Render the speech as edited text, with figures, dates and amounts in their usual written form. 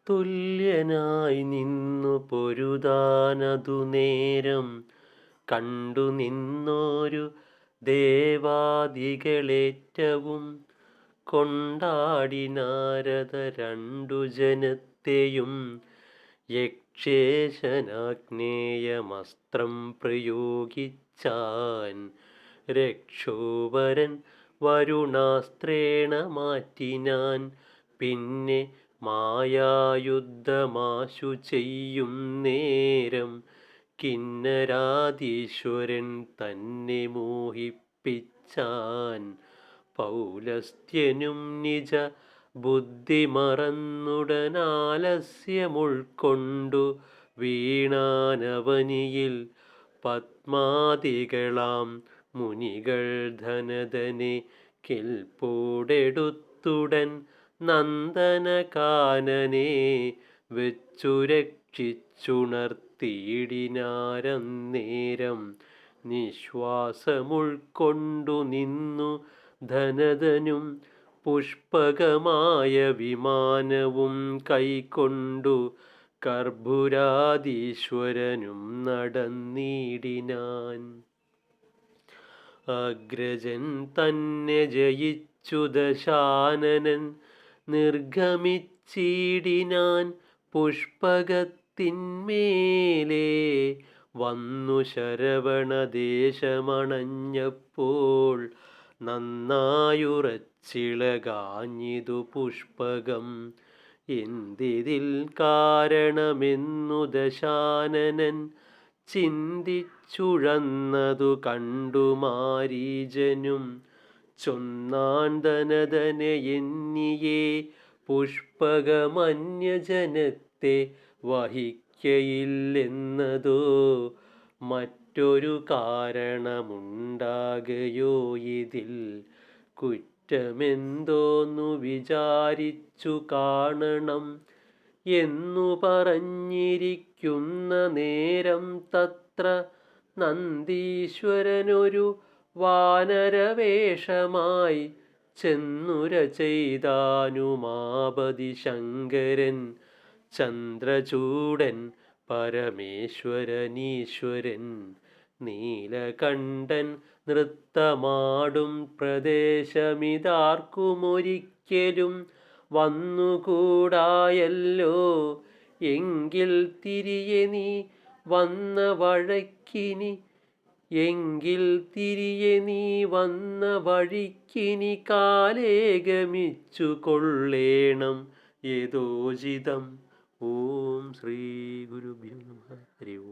തുല്യനായി നിന്നു പൊരുതാനതു നേരം കണ്ടു നിന്നോരു ദേവാദികളേറ്റവും കൊണ്ടാടി നാരദ രണ്ടു ജനത്തെയും യക്ഷേശനാഗ്നേയമസ്ത്രം പ്രയോഗിച്ചാൻ രക്ഷോവരൻ വരുണാസ്ത്രേണ മാറ്റിനാൻ. പിന്നെ മായായുദ്ധമാശു ചെയ്യും നേരം കിന്നരാദീശ്വരൻ തന്നെ മോഹിപ്പിച്ചാൻ. പൗലസ്ത്യനും നിജ ബുദ്ധി മറന്നുടനാലസ്യമുൾക്കൊണ്ടു വീണാനവനിയിൽ പത്മാദികളാം മുനികൾ ധനധനെ കിൽപ്പോടെടുത്തുടൻ നന്ദനകാനനെ വെച്ചു രക്ഷിച്ചുണർത്തിയിടിനാരന്നേരം. നിശ്വാസമുൾക്കൊണ്ടു നിന്നു ധനധനും പുഷ്പകമായ വിമാനവും കൈക്കൊണ്ടു കർപ്പുരാദീശ്വരനും നടന്നിടിനാൻ. അഗ്രജൻ തന്നെ ജയിച്ചു ദശാനനൻ നിർഗമിച്ചിടിനാൻ പുഷ്പകത്തിന്മേലെ വന്നു ശരവണദേശമണഞ്ഞപ്പോൾ നന്നായുറച്ചിളകാഞ്ഞിതു പുഷ്പകം. എന്തിതിൽ കാരണമെന്നു ദശാനനൻ ചിന്തിച്ചുഴന്നതു കണ്ടു മാരീചനും ചൊന്നാൻ ധനധനെ എന്നിയേ പുഷ്പകമന്യജനത്തെ വഹിക്കയില്ലെന്നതോ മറ്റൊരു കാരണമുണ്ടാകയോ ഇതിൽ കുറ്റമെന്തോന്നു വിചാരിച്ചു കാണണം എന്നു പറഞ്ഞിരിക്കുന്ന നേരം തത്ര നന്ദീശ്വരനൊരു വാനരവേഷമായി ചെന്നുര ചെയ്താനുമാപതി ശങ്കരൻ ചന്ദ്രചൂഡൻ പരമേശ്വരനീശ്വരൻ നീലകണ്ഠൻ നൃത്തമാടും പ്രദേശമിതാർക്കുമൊരിക്കലും വന്നുകൂടായല്ലോ. എങ്കിൽ തിരിയെ നീ വന്ന വഴിക്കിനി കാലേ ഗമിച്ചു കൊള്ളേണം യഥോചിതം. ഓം ശ്രീ ഗുരുഭ്യോ നമഃ. ഹരി ഓം.